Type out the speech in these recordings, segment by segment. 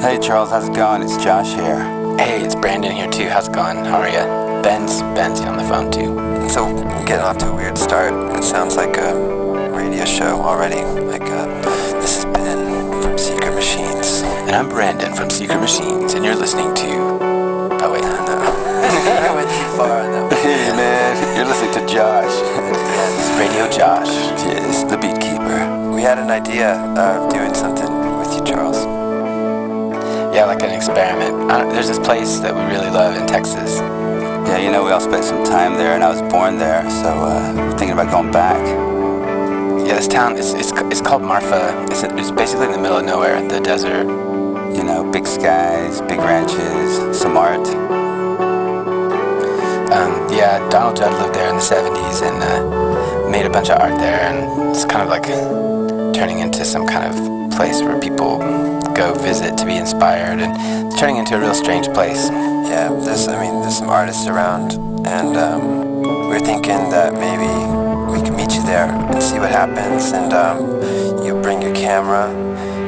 Hey Charles, how's it going? It's Josh here. Hey, it's Brandon here too. How's it going? How are ya? Ben's on the phone too. So we're getting off to a weird start. It sounds like a radio show already. This is Ben from Secret Machines. And I'm Brandon from Secret Machines, and you're listening to... Oh wait, no. I went too far on that one. Hey man, you're listening to Josh. Yes, Radio Josh. Yes, the beat keeper. We had an idea of doing something with you, Charles. Yeah, like an experiment. There's this place that we really love in Texas. Yeah, you know, we all spent some time there, and I was born there, so we're thinking about going back. Yeah, this town, it's called Marfa. It's basically in the middle of nowhere, in the desert. You know, big skies, big ranches, some art. Yeah, Donald Judd lived there in the 70s and made a bunch of art there, and it's kind of like turning into some kind of place where people go visit to be inspired, and it's turning into a real strange place. Yeah, there's some artists around, and we're thinking that maybe we can meet you there and see what happens, and you bring your camera,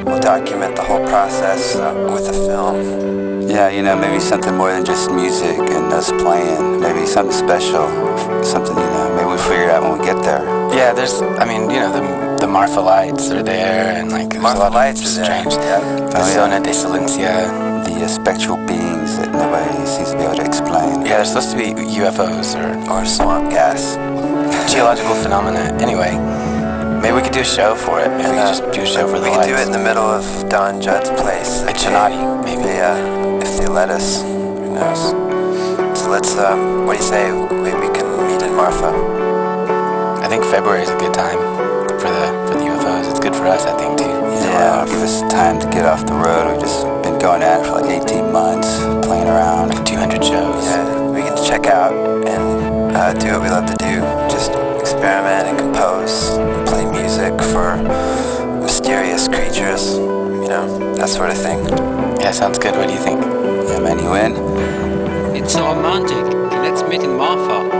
we'll document the whole process with a film. Yeah, you know, maybe something more than just music and us playing. Maybe something special, something, you know, maybe we'll figure it out when we get there. Yeah, the Marfa lights are there, and like there's Marfa a lot lights of are strange. there. The Zona de Silencia. The spectral beings that nobody seems to be able to explain. Yeah, there's supposed to be UFOs Or swamp gas. geological phenomena. Anyway, maybe we could do a show for it. Maybe we could just do a show for the lights. We could do it in the middle of Don Judd's place. At Chinati, maybe. If they let us, who knows. So let's, what do you say, we can meet in Marfa? I think February is a good time for the UFOs. It's good for us, I think, too. Yeah, it'll give us time to get off the road. We've just been going at it for like 18 months, playing around. Like 200 shows. Yeah, we can check out and do what we love to do. Just experiment and compose, play music for mysterious creatures, you know, that sort of thing. Yeah, sounds good. What do you think? Yeah, man, you in? It's so romantic. Let's meet in Marfa.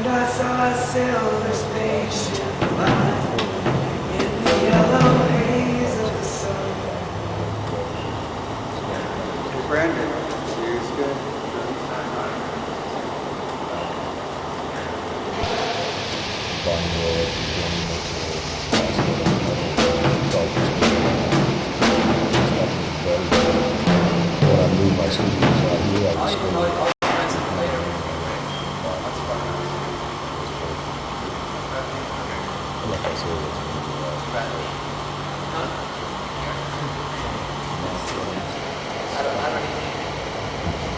And I saw a silver spaceship fly in the yellow haze of the sun. Hey, Brandon, serious good?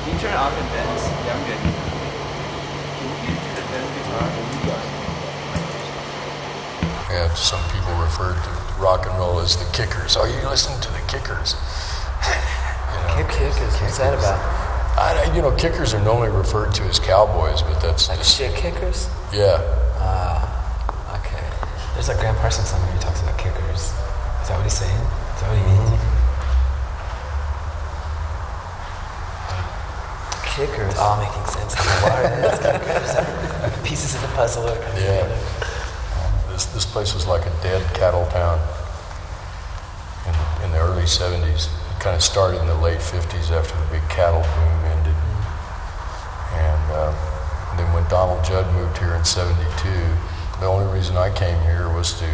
Can you turn it off in beds? Yeah, I'm good. And some people referred to rock and roll as the Kickers. Are you listening to the Kickers? Kickers, what's that about? Kickers are normally referred to as cowboys, but that's Like just, shit kickers? yeah. Okay. There's a Graham Parsons song where he talks about kickers. Is that what he's saying? Is that what he means? Kickers. It's all making sense. Pieces of the puzzle are coming Yeah. together. This place was like a dead cattle town in the early 70s. It kind of started in the late 50s after the big cattle boom ended. And then when Donald Judd moved here in 72, the only reason I came here was to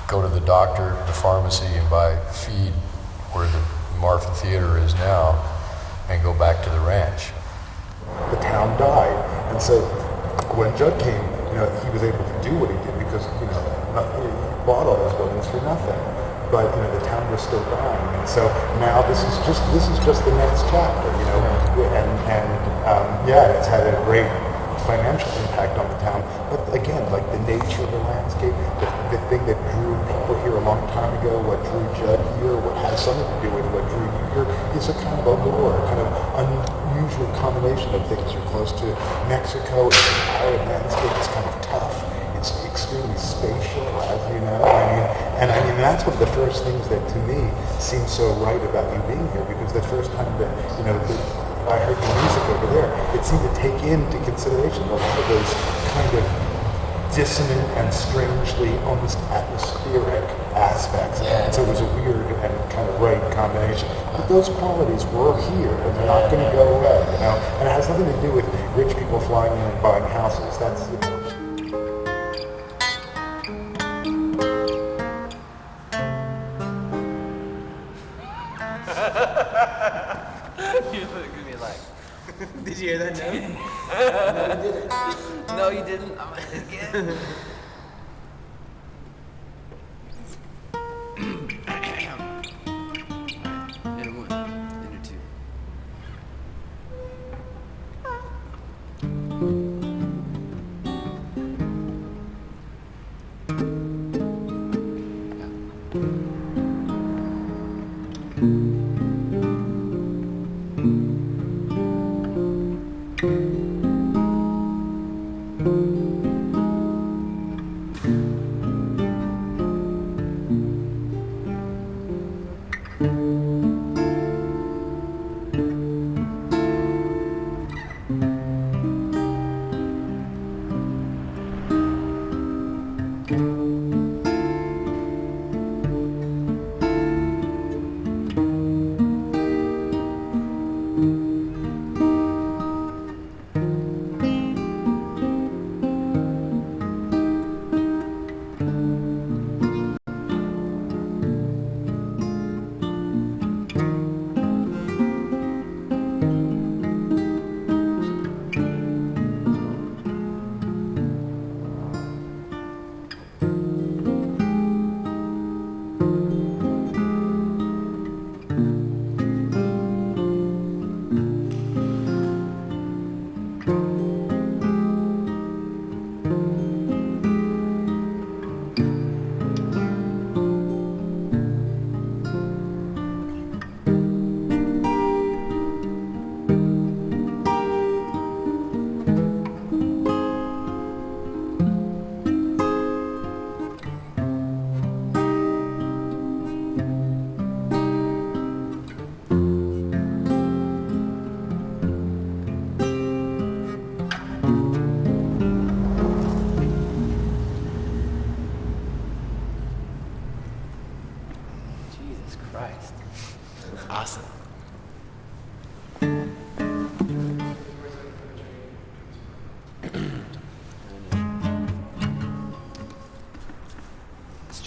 go to the doctor, the pharmacy, and buy feed where the Marfa Theater is now, and go back to the ranch. The town died, and so when Judd came, he was able to do what he did because he bought all those buildings for nothing. But the town was still dying, and so now this is just the next chapter, it's had a great financial impact on the town. But again, like the nature of the landscape, the thing that drew people here a long time ago, what drew Judd here, what has something to do with what drew you here, is a kind of allure, a kind of unusual combination of things. You're close to Mexico, it's an arid landscape, it's kind of tough, it's extremely spatial, as you know. And that's one of the first things that to me seems so right about you being here, because the first time that I heard the music over there, it seemed to take into consideration a lot of those kind of dissonant and strangely almost atmospheric aspects. And so it was a weird and kind of right combination. But those qualities were here, and they're not going to go away, And it has nothing to do with rich people flying in and buying houses. That's, You look at me like, did you hear that note? No, you didn't. I'm gonna again. And one, and a two.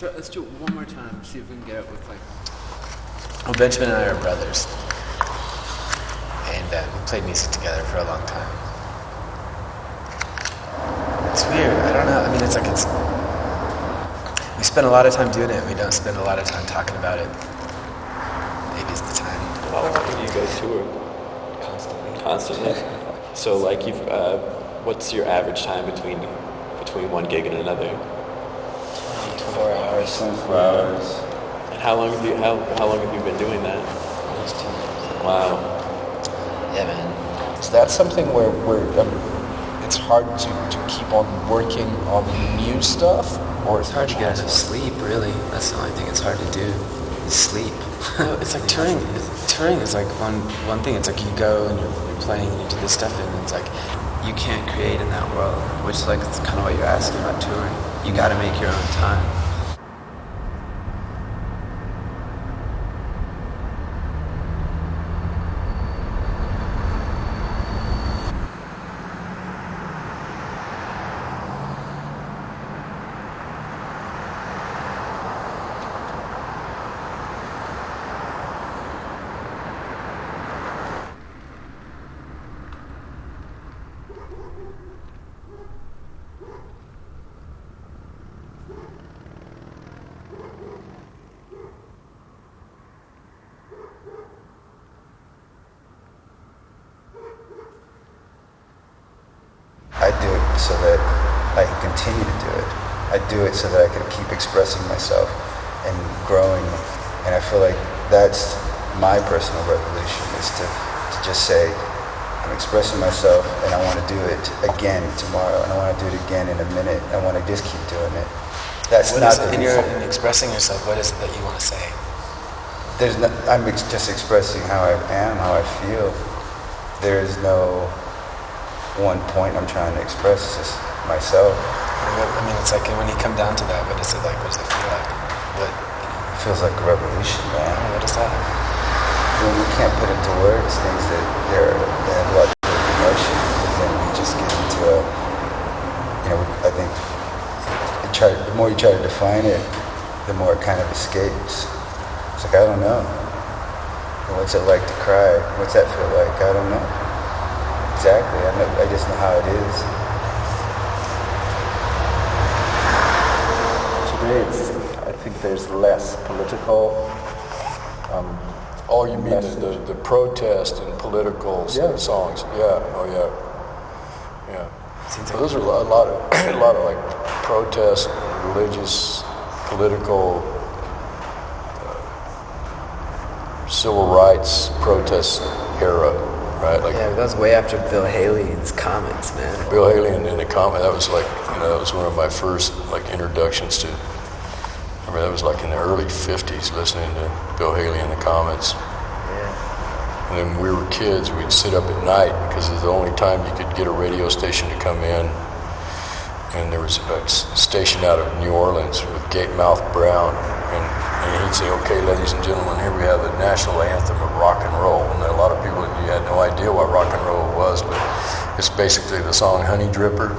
Let's do it one more time. See if we can get it with like. Well, Benjamin and I are brothers, and we played music together for a long time. It's weird. I don't know. I mean, we spend a lot of time doing it. We don't spend a lot of time talking about it. Maybe it's the time. How often do you guys tour? Constantly. So, like, what's your average time between one gig and another? 24 hours. 24 hours. And how long have you been doing that? Almost 2 years. Wow. Yeah, man. Is that something where it's hard to keep on working on new stuff? Or It's hard to get enough sleep, really. That's the only thing it's hard to do, is sleep. It's like touring. Touring is like one thing. It's like you go and you're playing and you do this stuff and it's like you can't create in that world, which is like it's kind of what you're asking about touring. You got to make your own time. I do it so that I can continue to do it. I do it so that I can keep expressing myself and growing. And I feel like that's my personal revolution, is to just say, I'm expressing myself and I want to do it again tomorrow, and I want to do it again in a minute. I want to just keep doing it. That's What not is it, in expressing yourself, what is it that you want to say? I'm just expressing how I am, how I feel. There is no one point I'm trying to express, it's just myself. I mean, it's like when you come down to that, what is it like? What does it feel like? It feels like a revolution, man. What is that? When we can't put into words things that they're what emotion, then we just get into I think the more you try to define it, the more it kind of escapes. It's like, I don't know. What's it like to cry? What's that feel like? I don't know. Exactly. I just know how it is. today, I think there's less political. Oh, you mean the protest and political songs? Yeah. Oh, yeah. Yeah. So those are a lot of like protest, religious, political, civil rights protest era, right? Like Yeah, that was way after Bill Haley and his comments, man. Bill Haley and the comment. That was like, that was one of my first like introductions to. I remember that was like in the early '50s, listening to Bill Haley and the Comets. Yeah. And then when we were kids, we'd sit up at night because it was the only time you could get a radio station to come in. And there was a station out of New Orleans with Gatemouth Brown. And he'd say, okay, ladies and gentlemen, here we have the national anthem of rock and roll. And a lot of people, you had no idea what rock and roll was, but it's basically the song Honey Dripper,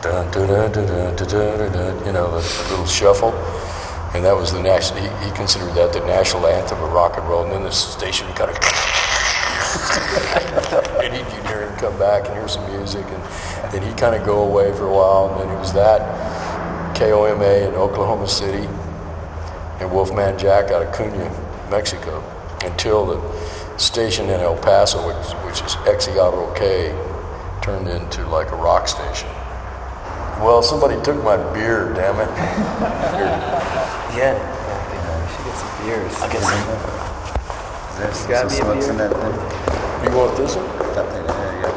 dun, dun, dun, dun, dun, dun, dun, dun, the little shuffle. And that was the national, he considered that the national anthem of rock and roll. And then the station kind of, and you'd hear him come back and hear some music, and then he'd kind of go away for a while, and then it was that, KOMA in Oklahoma City, and Wolfman Jack out of Cunha, Mexico, until the station in El Paso, which is XEOK, turned into like a rock station. Well, somebody took my beer, damn it. Yeah, we should get some beers. I'll get some. There's Got me a smokes beer? in that thing. You want this one? That thing, there you go.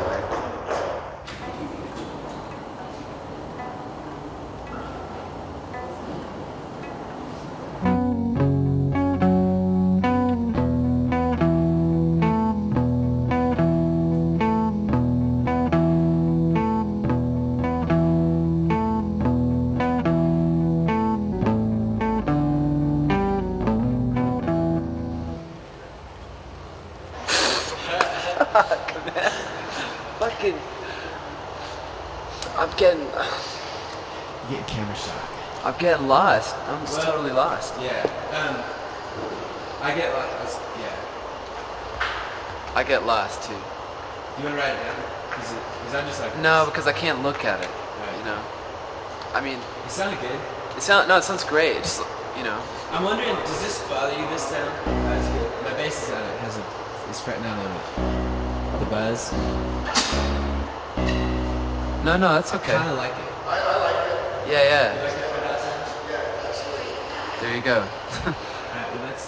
Fucking, I'm getting. You get camera shot. I'm getting lost. I'm just totally lost. Yeah. I get lost. Yeah. I get lost too. You want to write it down? Because I'm just like... No, because I can't look at it. Right. You know. I mean, It sounded good. it sounds great. It's just, you know. I'm wondering, does this bother you, this sound? That's good. My bass is on it. It's fretting out on it. The buzz. No, that's okay. I kind of like it. Yeah. You like that fret out sound? Yeah, absolutely. There you go. Alright, well that's...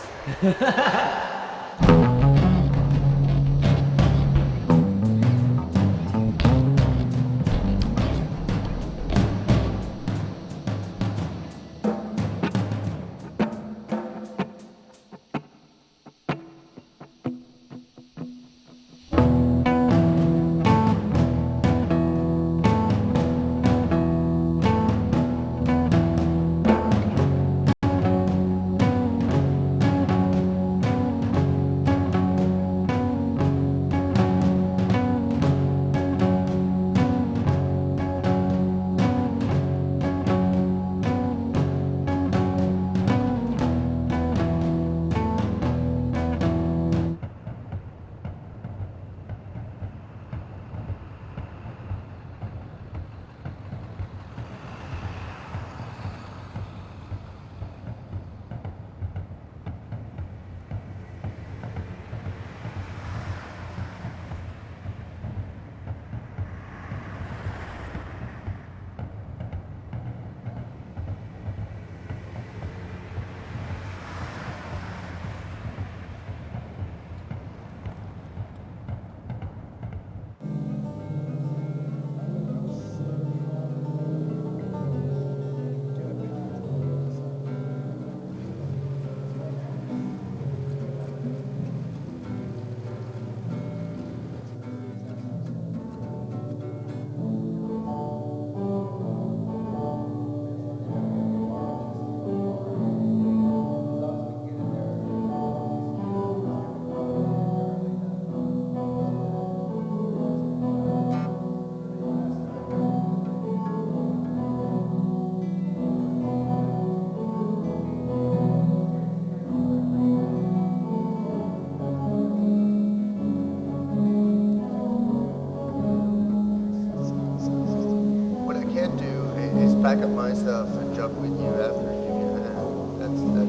pack up my stuff and jump with you after you do that. That's that.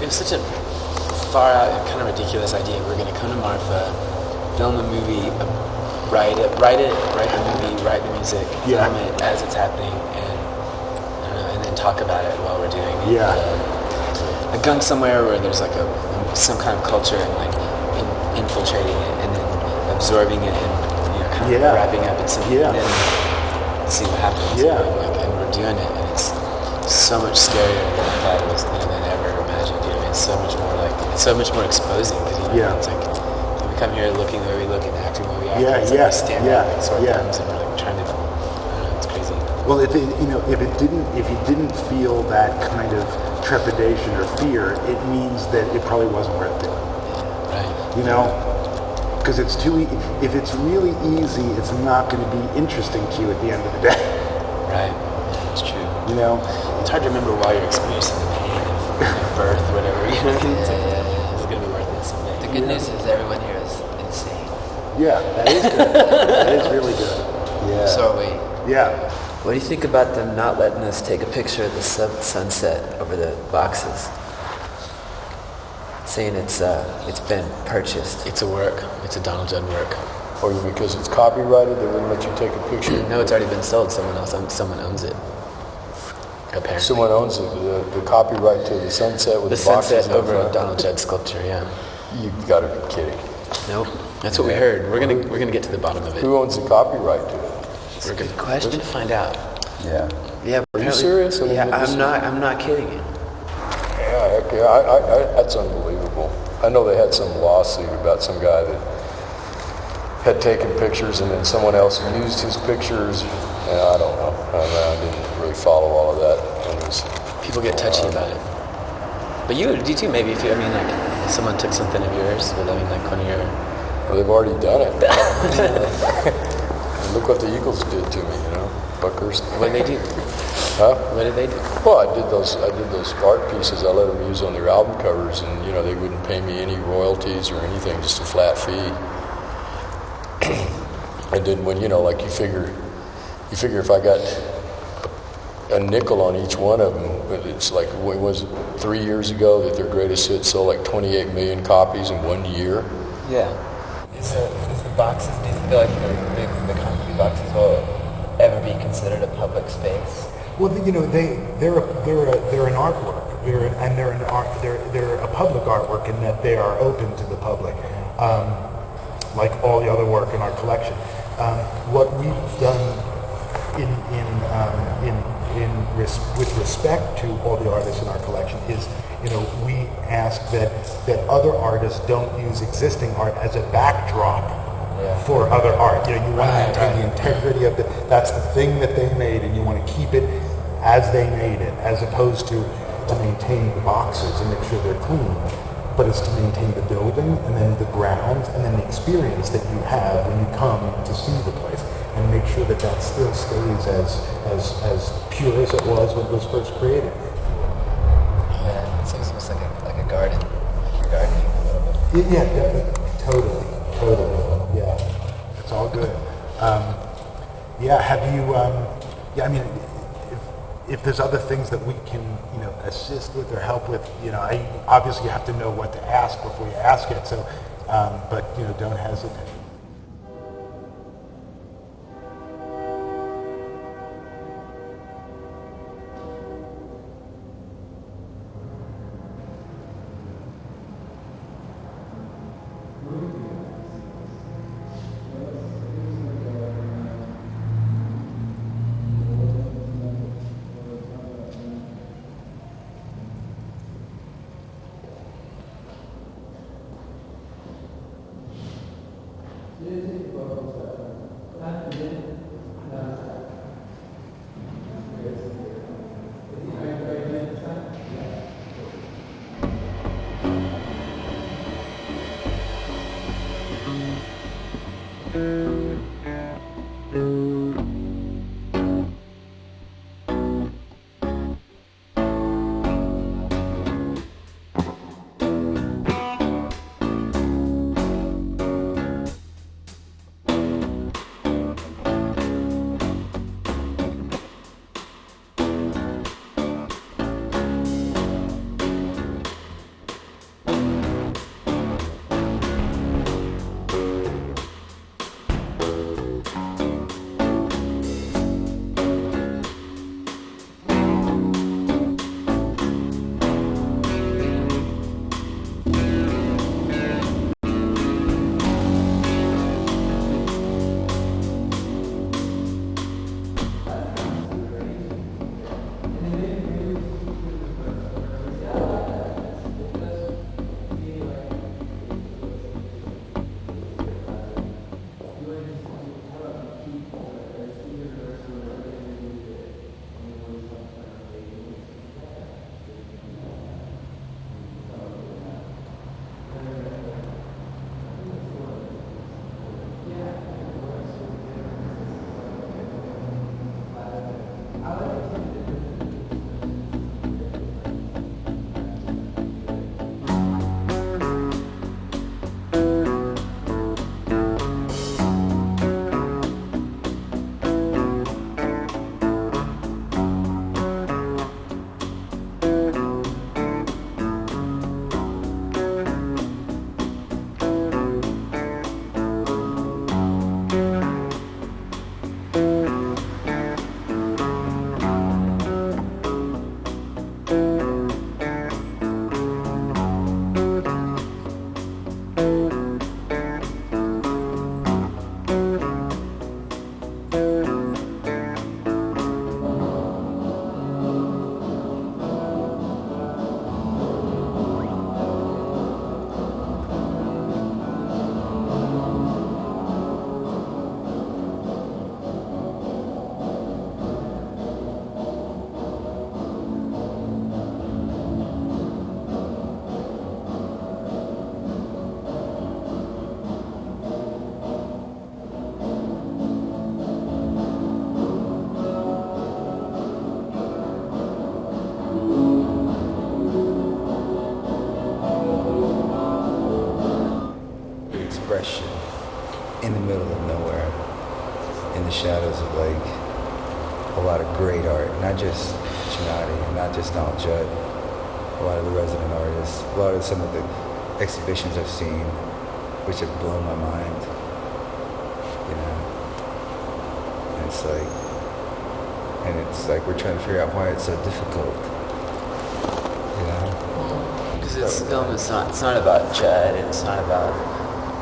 It was such a far out and kind of ridiculous idea. We were going to come to Marfa, film a movie, write the movie, write the music, film it as it's happening, and I don't know, and then talk about it while we're doing it. A gun somewhere where there's like some kind of culture and like infiltrating it and then absorbing it and kind of wrapping up in something and then see what happens. And we're doing it, and it's so much scarier than I thought it was than I ever imagined. It's so much more exposing because it's like we come here looking the way we look and acting the way we act. It's like we stand there like sort of guns and we're like trying to. I don't know. It's crazy. Well, if you didn't feel that kind of trepidation or fear, it means that it probably wasn't worth doing. Right. Because it's too. If it's really easy, it's not going to be interesting to you at the end of the day. Right. Yeah, that's true. It's hard to remember while you're experiencing the pain of birth, whatever. It's going to be worth it someday. The good news is everyone here is insane. Yeah, that is good. That is really good. Yeah. So are we. Yeah. What do you think about them not letting us take a picture of the sunset over the boxes? Saying it's been purchased. It's a work. It's a Donald Judd work. Or because it's copyrighted, they wouldn't let you take a picture? No, it's already been sold. Someone owns it. Apparently. Someone owns it. The copyright to the sunset with the boxes. The sunset over a Donald Judd sculpture. Yeah. You've got to be kidding. Nope. That's what we heard. We're gonna get to the bottom of it. Who owns the copyright to it? It's a good question to find out. Yeah. Yeah. Are you serious? I'm not kidding you. Yeah, heck yeah. I that's unbelievable. I know they had some lawsuit about some guy that had taken pictures and then someone else used his pictures. And I don't know. I didn't really follow all of that. People get touchy about it. But you too, maybe. someone took something of yours, but I mean, like one of your... Well, they've already done it. Look what the Eagles did to me, you know, Buckers. What did they do? Huh? What did they do? Well, I did those art pieces. I let them use on their album covers, and you know they wouldn't pay me any royalties or anything, just a flat fee. And then when like you figure if I got a nickel on each one of them, it's like it was 3 years ago that their greatest hit sold like 28 million copies in 1 year. Yeah. Is the boxes? Do you feel like the concrete boxes will ever be considered a public space? Well, they're an artwork. They're a public artwork in that they are open to the public, like all the other work in our collection. What we've done with respect to all the artists in our collection is, we ask that other artists don't use existing art as a backdrop for other art. You want to maintain the integrity of that's the thing that they made, and you want to keep it as they made it, as opposed to maintain the boxes and make sure they're clean. But it's to maintain the building and then the grounds and then the experience that you have when you come to see the place, and make sure that still stays as pure as it was when it was first created. Yeah, it seems almost like a garden. You're gardening a little bit. Yeah, definitely. Totally. Yeah, it's all good. Have you? I mean, if there's other things that we can, assist with or help with, I obviously have to know what to ask before you ask it. So, but don't hesitate. expression in the middle of nowhere, in the shadows of like a lot of great art, not just Chinati, not just Donald Judd, a lot of the resident artists, a lot of some of the exhibitions I've seen, which have blown my mind, you know. And it's like we're trying to figure out why it's so difficult, you know. Because this film is not, it's not about Judd, and it's not about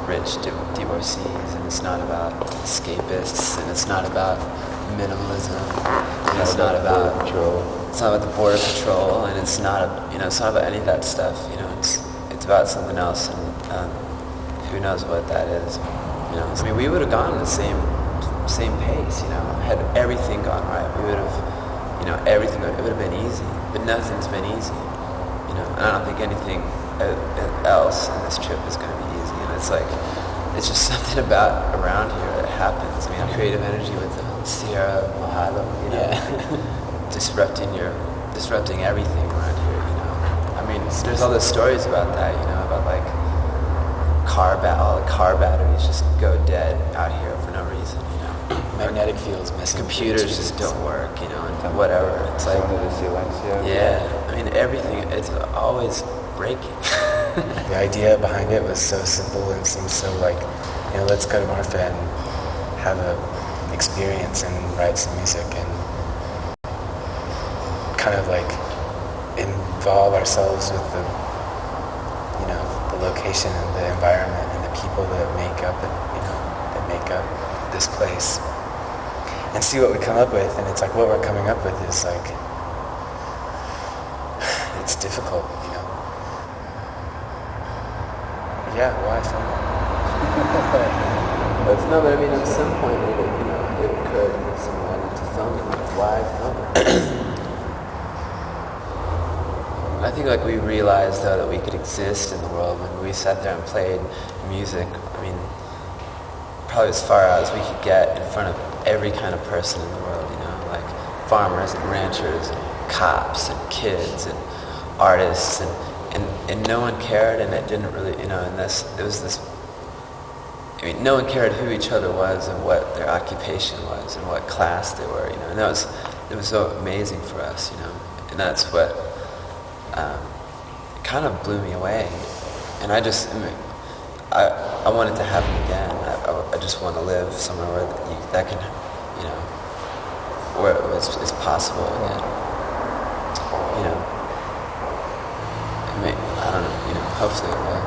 rich divorcees, and it's not about escapists, and it's not about minimalism, and it's not about it's not about the border patrol, and it's not it's not about any of that stuff. You know, it's about something else, and who knows what that is. You know, I mean, we would have gone at the same pace. You know, had everything gone right, we would have, you know, everything. It would have been easy, but nothing's been easy. You know, and I don't think anything else in this trip is going to be easy. And it's like, it's just something about around here that happens. I mean, creative energy with the Sierra Mojave, you know, disrupting everything around here. You know, I mean, there's all those stories about that. You know, about like all the car batteries just go dead out here for no reason. You know, Magnetic fields messing. Computers just don't work. You know, and whatever. It's like yeah. I mean, everything. It's always breaking. The idea behind it was so simple and seemed so like, you know, let's go to Marfa and have a experience and write some music and kind of like involve ourselves with the, you know, the location and the environment and the people that make up it, you know, that make up this place, and see what we come up with. And it's like what we're coming up with is like, it's difficult, you know. Yeah, why film it? No, but I mean, at some point, it occurred to someone to film it. Why film it? I think like we realized though that we could exist in the world when we sat there and played music. I mean, probably as far out as we could get in front of every kind of person in the world. You know, like farmers and ranchers and cops and kids and artists and no one cared, and it didn't really, you know, and it was this, I mean, no one cared who each other was and what their occupation was and what class they were, you know, and it was so amazing for us, you know, and that's what kind of blew me away, and I want it to happen again. I just want to live somewhere where that can, you know, where it's possible again, you know. I don't know, you know, hopefully it will.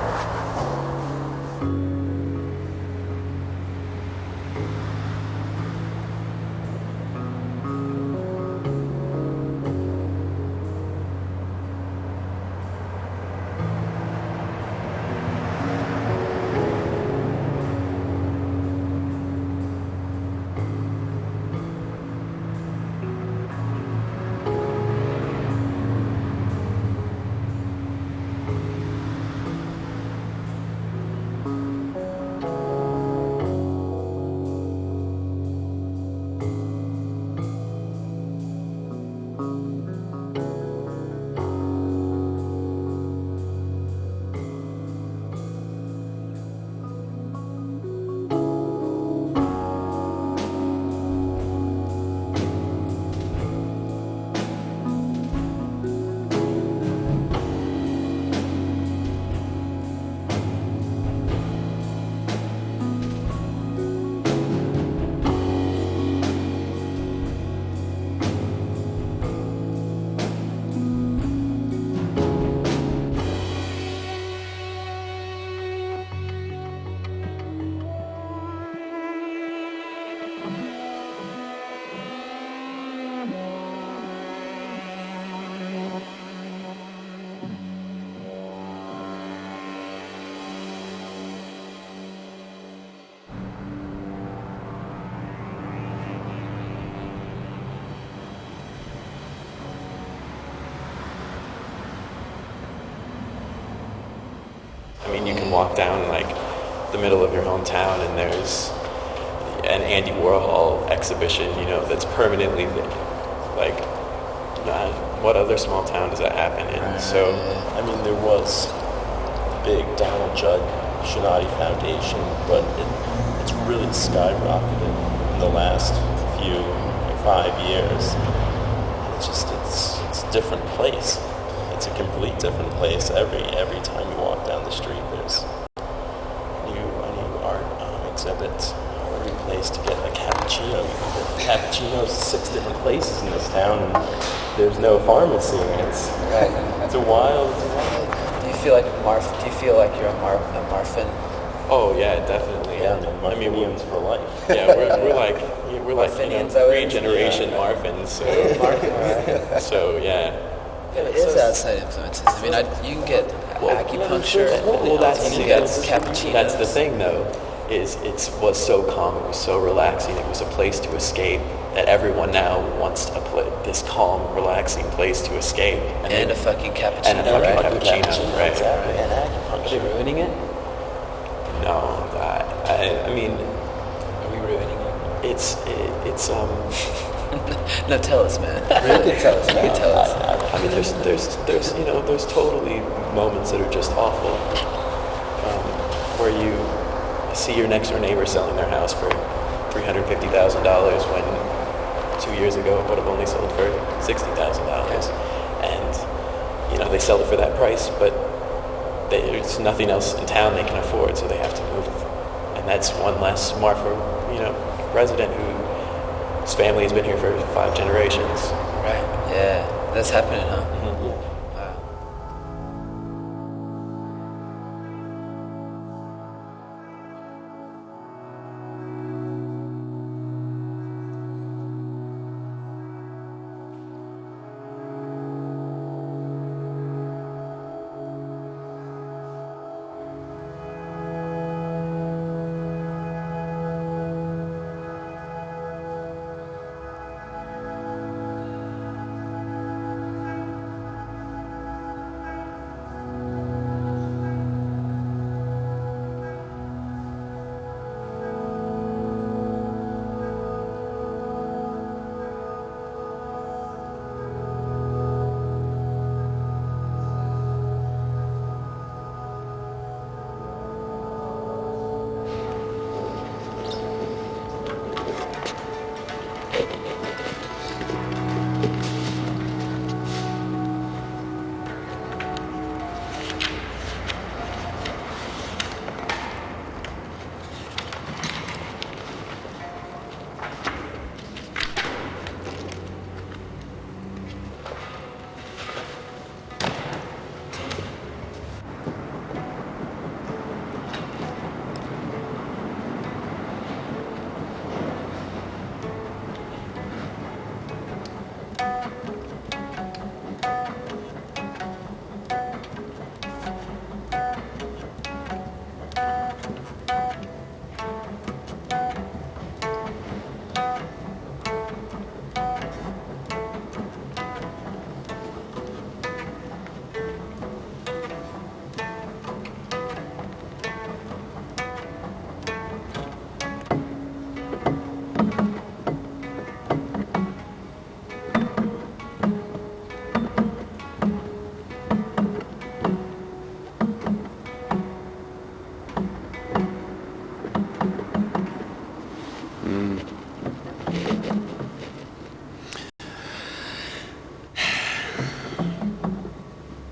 I mean, you can walk down like the middle of your hometown and there's an Andy Warhol exhibition, you know, that's permanently like, what other small town does that happen in? So, I mean, there was big Donald Judd Shinati Foundation, but it's really skyrocketed in the last 5 years. It's a different place. It's a complete different place. Every time you walk down the street, there's a new art exhibit. Every place to get a cappuccino. You can get cappuccinos 6 different places in this town, and there's no pharmacy. It's a wild. Do you feel like you're a Marfan? Oh yeah, definitely. Yeah, Marfinians for life. Yeah, we're like three-generation Marfans. So yeah. It is outside influences. I mean, you can get acupuncture. That's you can get cappuccino. That's the thing, though. It was so calm. It was so relaxing. It was a place to escape. That everyone now wants this calm, relaxing place to escape. And a fucking cappuccino. Right? Exactly. And acupuncture. Are they ruining it? No, I mean, are we ruining it? It's No, tell us, man. Really? You can tell us. You can tell us. I mean, there's totally moments that are just awful, where you see your next door neighbor selling their house for $350,000 when 2 years ago it would have only sold for $60,000, and they sell it for that price, but there's nothing else in town they can afford, so they have to move. And that's one less Marfa, resident whose family has been here for 5 generations. Right. Yeah, that's happening, huh? Mm-hmm. Yeah. Wow.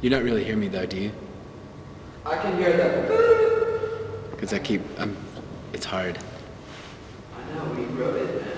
You don't really hear me though, do you? I can hear that. Because it's hard. I know, we wrote it, man.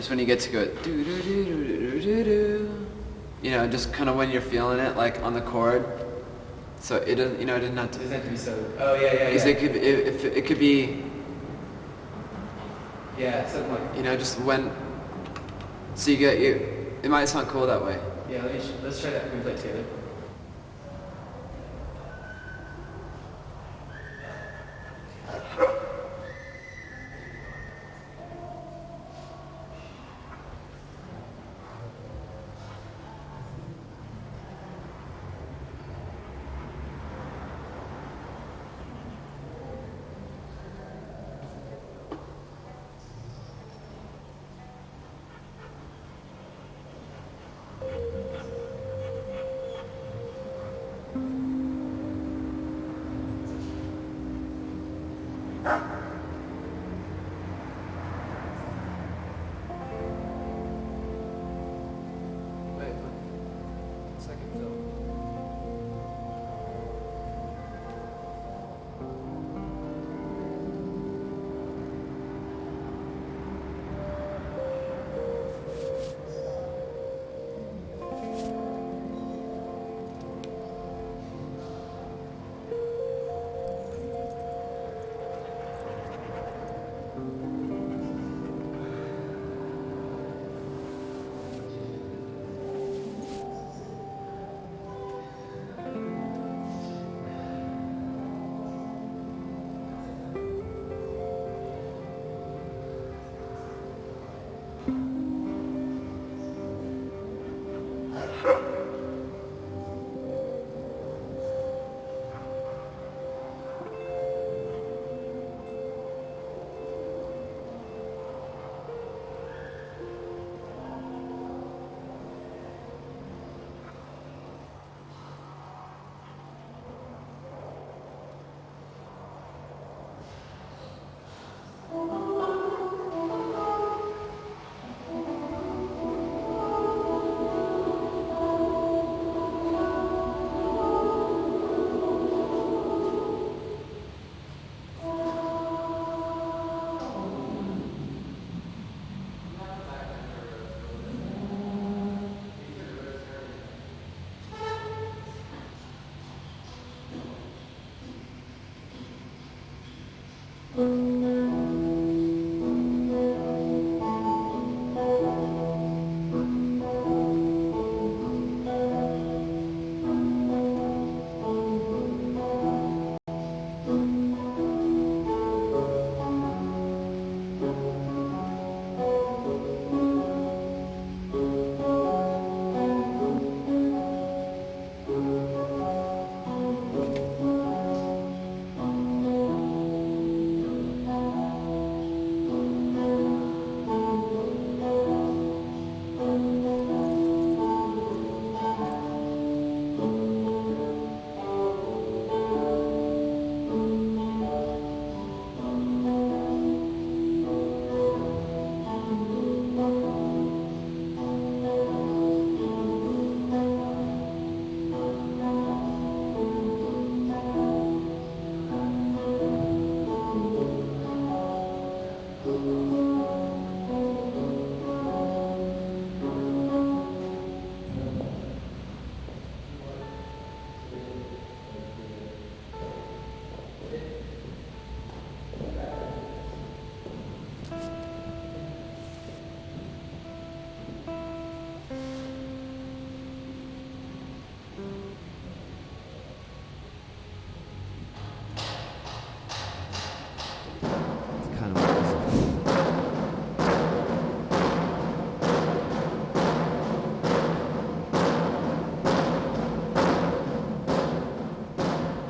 When you get to go do do do do do do, just kind of when you're feeling it, like on the chord. So it doesn't, it doesn't have to. It doesn't have to be so. Oh yeah. Because it could be. Yeah, something like. Just when. So you get it might sound cool that way. Yeah, let's try that. Can we play it together?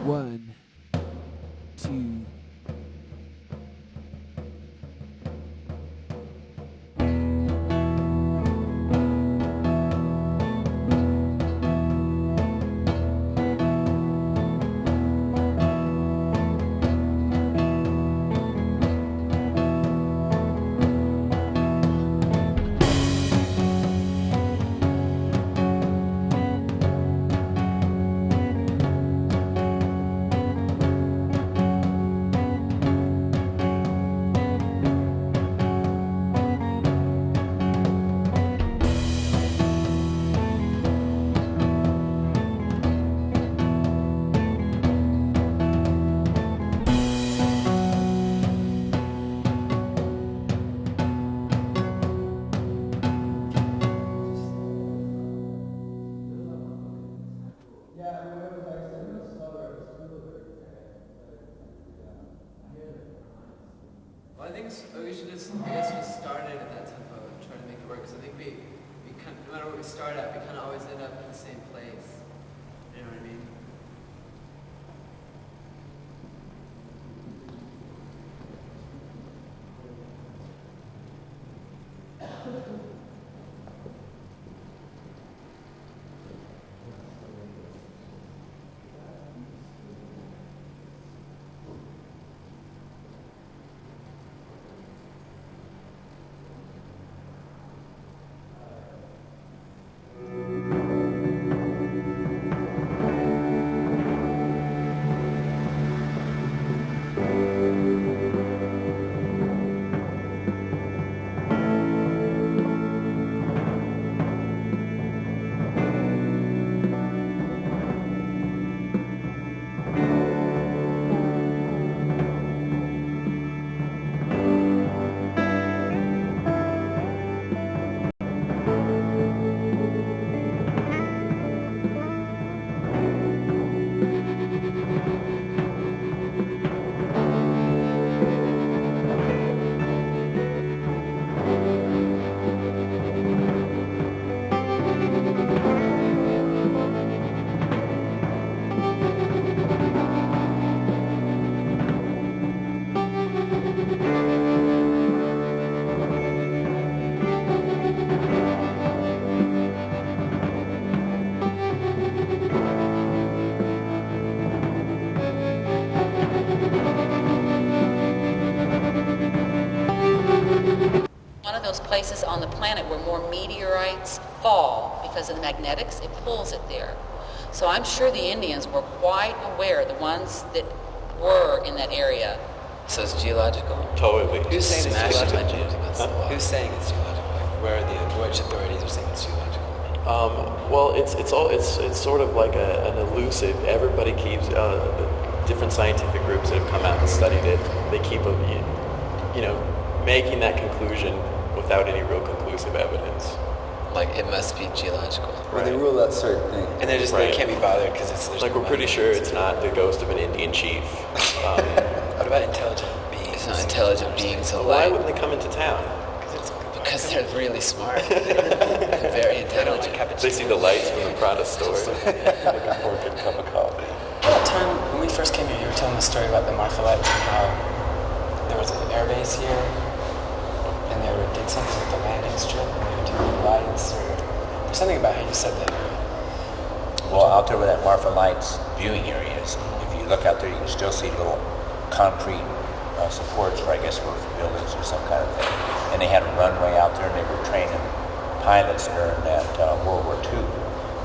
1, 2. Well, I think we should just, I guess, just start it at that tempo and try to make it work. Because I think we kind of, no matter what we start at, we kind of always end up in the same place. You know what I mean? One of those places on the planet where more meteorites fall because of the magnetics, it pulls it there. So I'm sure the Indians were quite aware, the ones that were in that area. So it's geological? Totally. Who's saying it's geological? Huh? Who's saying it's geological? Where are which authorities are saying it's geological? Well, it's sort of like an elusive. Everybody keeps different scientific groups that have come out and studied it. They keep making that conclusion without any real conclusive evidence. Like it must be geological. Right. They rule out certain things. And they're just they can't be bothered because it's like we're pretty sure it's not the ghost of an Indian chief. What about intelligent beings? It's not intelligent beings of Why light. wouldn't they come into town? Because they're really smart. They're very intelligent. They see the lights from the Prada store. Looking for a good cup of coffee. That time when we first came here, you were telling the story about the Marfa lights and how there was an air base here, and they did something with the landing strip, and they were doing lights, or there's something about how you said that. Well, out there where that Marfa Lights viewing area is, if you look out there, you can still see little concrete supports for, I guess, roof buildings or some kind of thing. And they had a runway out there, and they were training pilots during that World War II.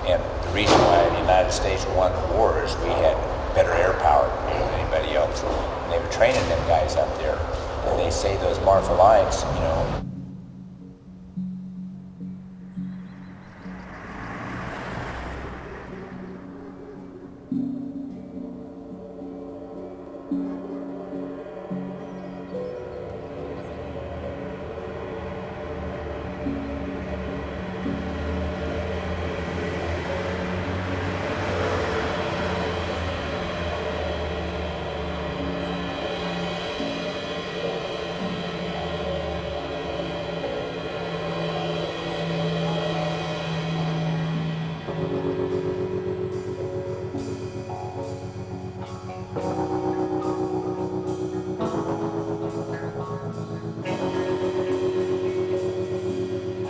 And the reason why the United States won the war is we had better air power than anybody else. And they were training them guys up there. And they say those Marfa Lights,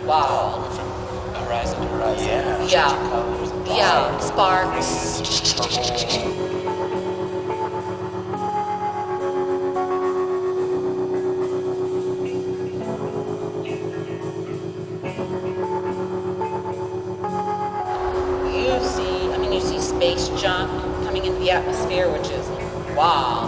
Wow. From horizon to horizon. Yeah. Yeah. Colors, Yeah, bright, sparks. purple. You see space junk coming into the atmosphere, which is wow.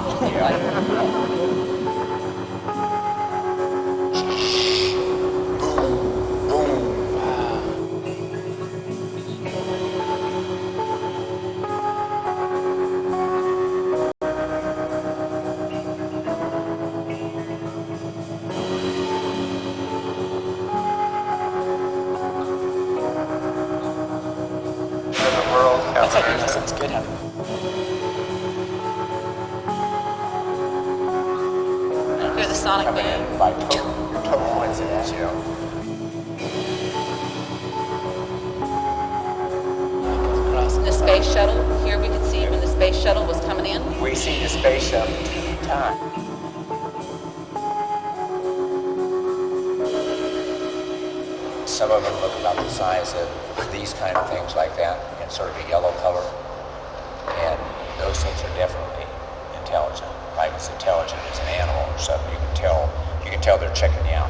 That's like, that sounds good. Hear the sonic Coming boom. in by total coincidence, you know. In the space shuttle, here we could see when the space shuttle was coming in. We see the space shuttle 2 times. Some of them look about the size of these kind of things like that, in sort of a yellow color. And those things are definitely intelligent. Like as intelligent as an animal or something. You can tell they're checking you out.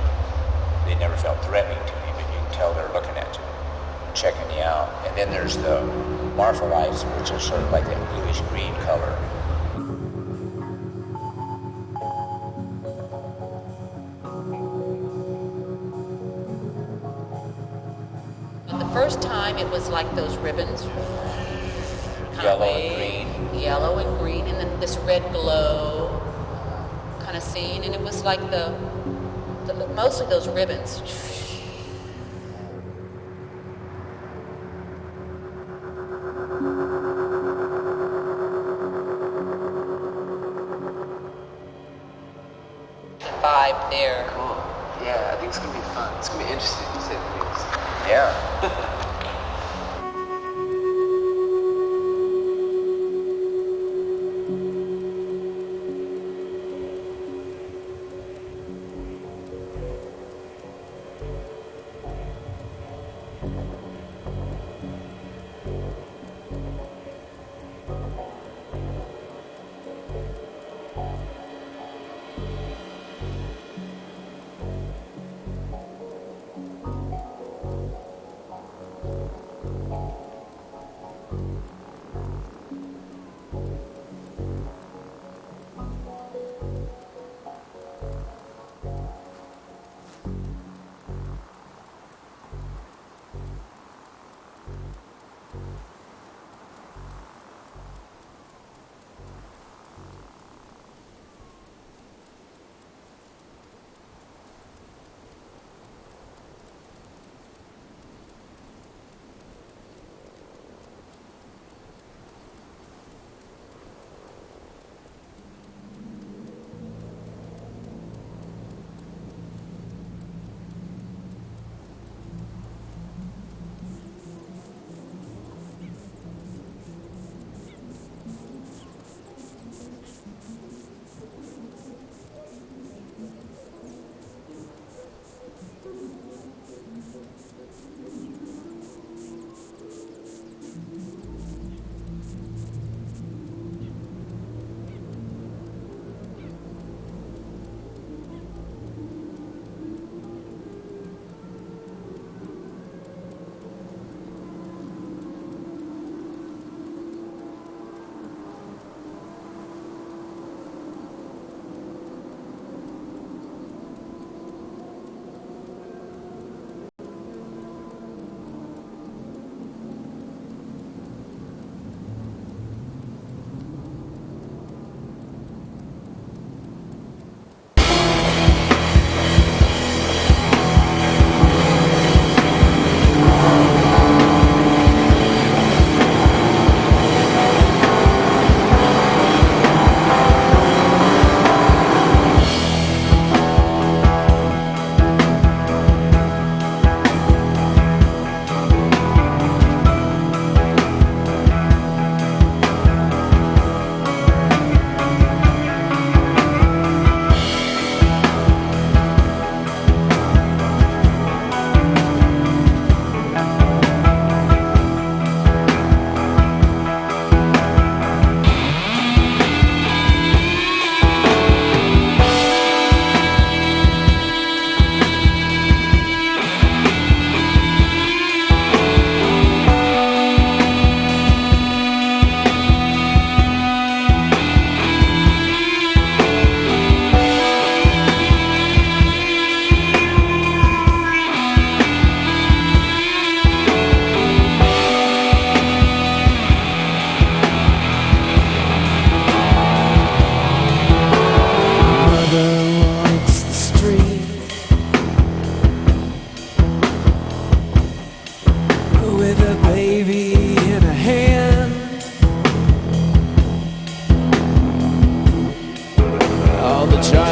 They never felt threatening to you, but you can tell they're looking at you, checking you out. And then there's the Marfa lights, which are sort of like that bluish green color. The first time it was like those ribbons. Yellow and green. Yellow and green, and then this red glow kind of scene, and it was like mostly those ribbons. Vibe there. Cool. Yeah, I think it's gonna be fun. It's gonna be interesting to say the least. Yeah.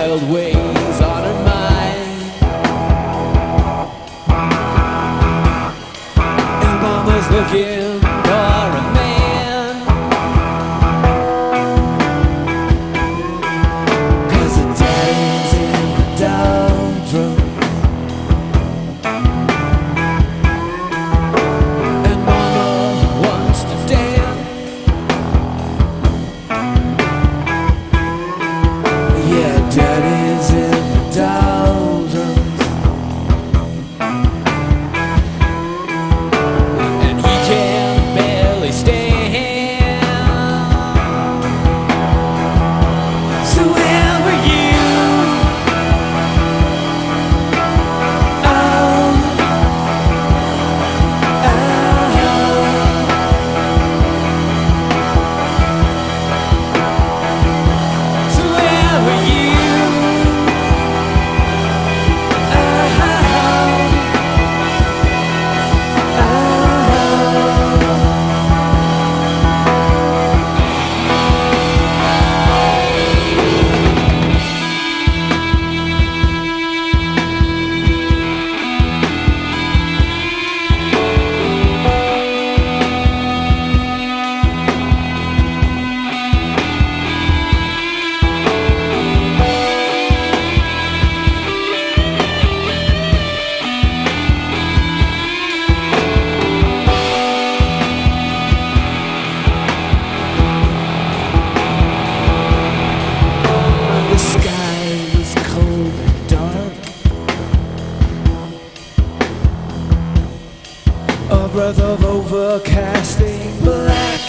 wild ways on her mind. And Mama's looking for a man, 'cause her daddy's in the doldrums. And Mama wants to dance. Yeah, Daddy's in the doldrums, and he can barely stand. So where were you? Oh, so where were you? The sky was cold and dark, a breath of overcasting black.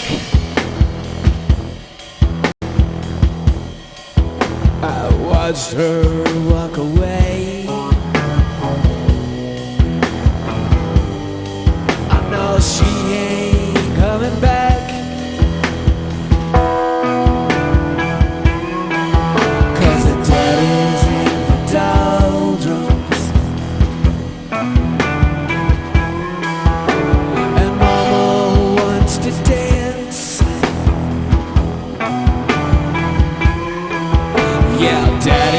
I watched her walk away. I know she ain't coming back. 'Cause her daddy's in the doldrums, and Mama wants to dance. Yeah, Daddy